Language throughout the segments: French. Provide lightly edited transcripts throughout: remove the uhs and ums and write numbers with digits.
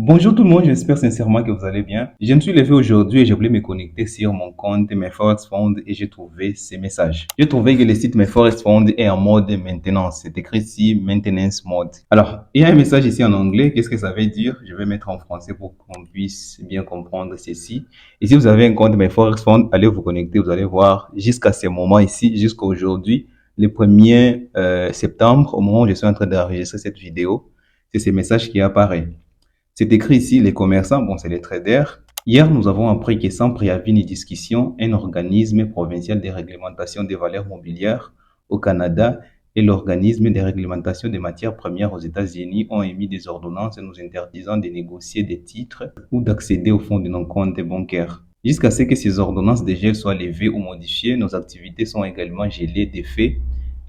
Bonjour tout le monde, j'espère sincèrement que vous allez bien. Je me suis levé aujourd'hui et j'ai voulu me connecter sur mon compte MyForex Fund et j'ai trouvé ces messages. J'ai trouvé que le site MyForex Fund est en mode maintenance. C'est écrit ici Maintenance Mode. Alors, il y a un message ici en anglais. Qu'est-ce que ça veut dire? Je vais mettre en français pour qu'on puisse bien comprendre ceci. Et si vous avez un compte MyForex Fund, allez vous connecter. Vous allez voir jusqu'à ce moment ici, jusqu'à aujourd'hui, le 1er septembre, au moment où je suis en train d'enregistrer cette vidéo, c'est ces messages qui apparaissent. C'est écrit ici, les commerçants, bon, c'est les traders. Hier, nous avons appris que sans préavis ni discussion, un organisme provincial de réglementation des valeurs mobilières au Canada et l'organisme de réglementation des matières premières aux États-Unis ont émis des ordonnances nous interdisant de négocier des titres ou d'accéder au fonds de nos comptes bancaires. Jusqu'à ce que ces ordonnances de gel soient levées ou modifiées, nos activités sont également gelées des faits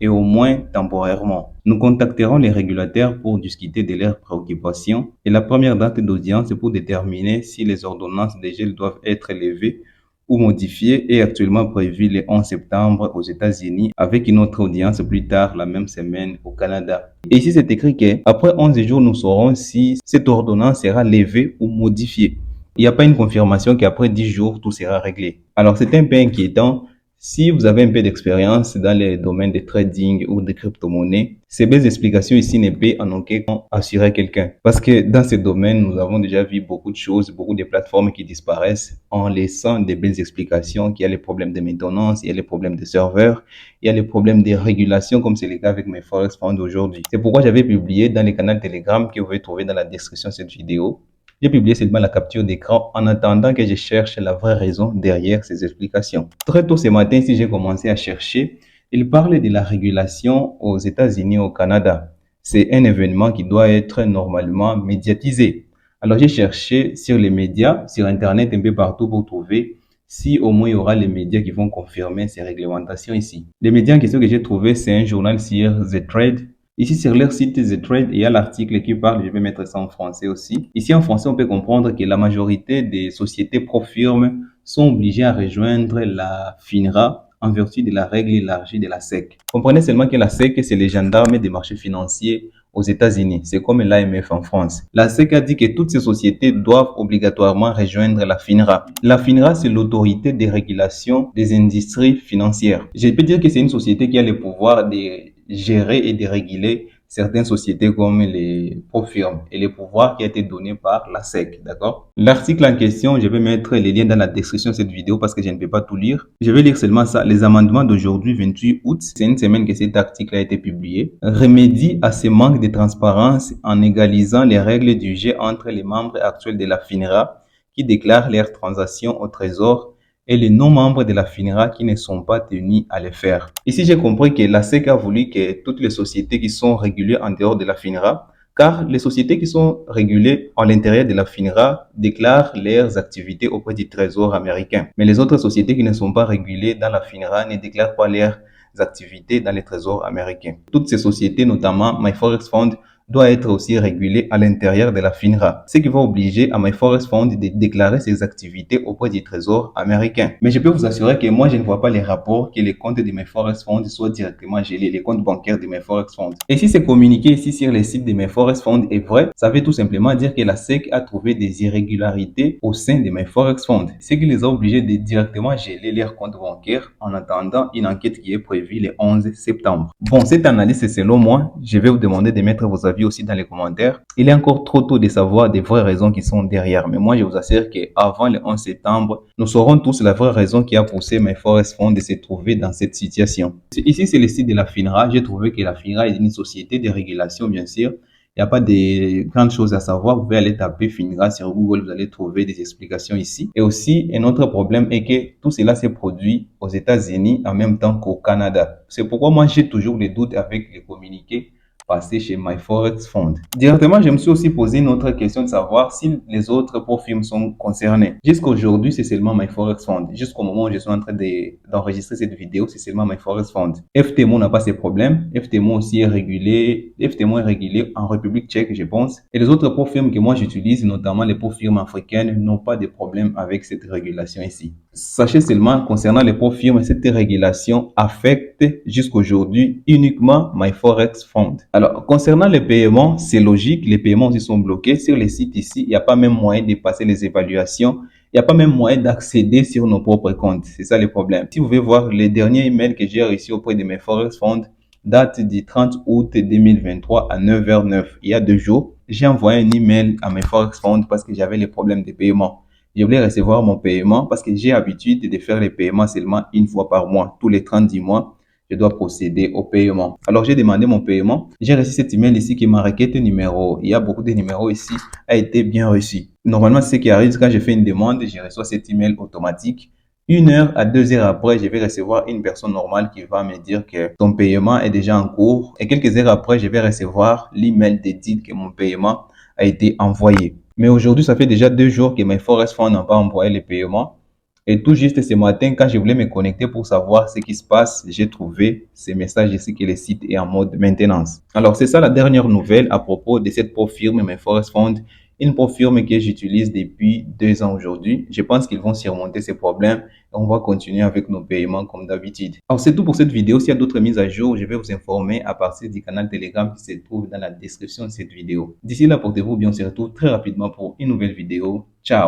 et au moins temporairement. Nous contacterons les régulateurs pour discuter de leurs préoccupations et la première date d'audience pour déterminer si les ordonnances de gel doivent être levées ou modifiées est actuellement prévue le 11 septembre aux États-Unis avec une autre audience plus tard la même semaine au Canada. Et ici, c'est écrit qu'après 11 jours, nous saurons si cette ordonnance sera levée ou modifiée. Il n'y a pas une confirmation qu'après 10 jours, tout sera réglé. Alors, c'est un peu inquiétant. Si vous avez un peu d'expérience dans les domaines de trading ou de crypto-monnaies, ces belles explications ici ne peuvent en aucun cas assurer quelqu'un. Parce que dans ces domaines, nous avons déjà vu beaucoup de choses, beaucoup de plateformes qui disparaissent en laissant des belles explications qu'il y a les problèmes de maintenance, il y a les problèmes de serveurs, il y a les problèmes de régulation comme c'est le cas avec mes Forex Fund aujourd'hui. C'est pourquoi j'avais publié dans les canaux Telegram que vous pouvez trouver dans la description de cette vidéo. J'ai publié seulement la capture d'écran en attendant que je cherche la vraie raison derrière ces explications. Très tôt ce matin, si j'ai commencé à chercher, il parle de la régulation aux États-Unis et au Canada. C'est un événement qui doit être normalement médiatisé. Alors j'ai cherché sur les médias, sur Internet, un peu partout pour trouver si au moins il y aura les médias qui vont confirmer ces réglementations ici. Les médias en question que j'ai trouvé, c'est un journal sur The Trade. Ici, sur leur site The Trade, il y a l'article qui parle, je vais mettre ça en français aussi. Ici, en français, on peut comprendre que la majorité des sociétés pro-firmes sont obligées à rejoindre la FINRA en vertu de la règle élargie de la SEC. Comprenez seulement que la SEC, c'est les gendarmes des marchés financiers aux États-Unis. C'est comme l'AMF en France. La SEC a dit que toutes ces sociétés doivent obligatoirement rejoindre la FINRA. La FINRA, c'est l'autorité de régulation des industries financières. Je peux dire que c'est une société qui a le pouvoir de gérer et de réguler certaines sociétés comme les pro-firmes et les pouvoirs qui a été donné par la SEC, d'accord? L'article en question, je vais mettre les liens dans la description de cette vidéo parce que je ne peux pas tout lire. Je vais lire seulement ça. Les amendements d'aujourd'hui, 28 août, c'est une semaine que cet article a été publié, remédie à ce manque de transparence en égalisant les règles du jeu entre les membres actuels de la FINRA qui déclarent leurs transactions au trésor et les non-membres de la FINRA qui ne sont pas tenus à le faire. Ici, j'ai compris que la SEC a voulu que toutes les sociétés qui sont régulées en dehors de la FINRA, car les sociétés qui sont régulées à l'intérieur de la FINRA déclarent leurs activités auprès du Trésor américain. Mais les autres sociétés qui ne sont pas régulées dans la FINRA ne déclarent pas leurs activités dans les trésors américains. Toutes ces sociétés, notamment MyForex Fund, doit être aussi régulé à l'intérieur de la FINRA, ce qui va obliger à MyForex Fund de déclarer ses activités auprès du Trésor américain. Mais je peux vous assurer que moi, je ne vois pas les rapports que les comptes de MyForex Fund soient directement gelés, les comptes bancaires de MyForex Fund. Et si c'est communiqué ici sur les sites de MyForex Fund est vrai, ça veut tout simplement dire que la SEC a trouvé des irrégularités au sein de MyForex Fund, ce qui les a obligés de directement geler leurs comptes bancaires en attendant une enquête qui est prévue le 11 septembre. Bon, cette analyse, c'est selon moi. Je vais vous demander de mettre vos avis aussi dans les commentaires. Il est encore trop tôt de savoir des vraies raisons qui sont derrière. Mais moi, je vous assure qu'avant le 11 septembre, nous saurons tous la vraie raison qui a poussé MyForex Fund de se trouver dans cette situation. Ici, c'est le site de la FINRA. J'ai trouvé que la FINRA est une société de régulation, bien sûr. Il n'y a pas de grandes choses à savoir. Vous pouvez aller taper FINRA sur Google, vous allez trouver des explications ici. Et aussi, un autre problème est que tout cela s'est produit aux États-Unis en même temps qu'au Canada. C'est pourquoi moi, j'ai toujours des doutes avec les communiqués passé chez MyForex Fund. Directement, je me suis aussi posé une autre question de savoir si les autres profils sont concernés. Jusqu'à aujourd'hui, c'est seulement MyForex Fund. Jusqu'au moment où je suis en train d'enregistrer cette vidéo, c'est seulement MyForex Fund. FTMO n'a pas ces problèmes. FTMO aussi est régulé. FTMO est régulé en République tchèque, je pense. Et les autres profils que moi j'utilise, notamment les profils africaines, n'ont pas de problème avec cette régulation ici. Sachez seulement, concernant les profils, cette régulation affecte jusqu'aujourd'hui uniquement MyForex Fund. Alors, concernant les paiements, c'est logique, les paiements aussi sont bloqués. Sur les sites ici, il n'y a pas même moyen de passer les évaluations. Il n'y a pas même moyen d'accéder sur nos propres comptes. C'est ça le problème. Si vous voulez voir les derniers emails que j'ai reçus auprès de mes Forex Funds, date du 30 août 2023 à 9h09. Il y a 2 jours, j'ai envoyé un email à mes Forex Funds parce que j'avais les problèmes de paiement. Je voulais recevoir mon paiement parce que j'ai l'habitude de faire les paiements seulement une fois par mois, tous les 30 du mois je dois procéder au paiement. Alors, j'ai demandé mon paiement. J'ai reçu cet email ici qui m'a requête numéro. Il y a beaucoup de numéros ici, a été bien reçu. Normalement, c'est ce qui arrive quand je fais une demande, je reçois cet email automatique. 1 heure à 2 heures après, je vais recevoir une personne normale qui va me dire que ton paiement est déjà en cours. Et quelques heures après, je vais recevoir l'email de dire que mon paiement a été envoyé. Mais aujourd'hui, ça fait déjà 2 jours que mes Forex Funds n'ont pas envoyé les paiements. Et tout juste ce matin, quand je voulais me connecter pour savoir ce qui se passe, j'ai trouvé ce message ici que le site est en mode maintenance. Alors, c'est ça la dernière nouvelle à propos de cette pauvre firme, mes Forest Fund, une pauvre firme que j'utilise depuis 2 ans aujourd'hui. Je pense qu'ils vont surmonter ces problèmes et on va continuer avec nos paiements comme d'habitude. Alors, c'est tout pour cette vidéo. S'il y a d'autres mises à jour, je vais vous informer à partir du canal Telegram qui se trouve dans la description de cette vidéo. D'ici là, portez-vous bien, on se retrouve très rapidement pour une nouvelle vidéo. Ciao!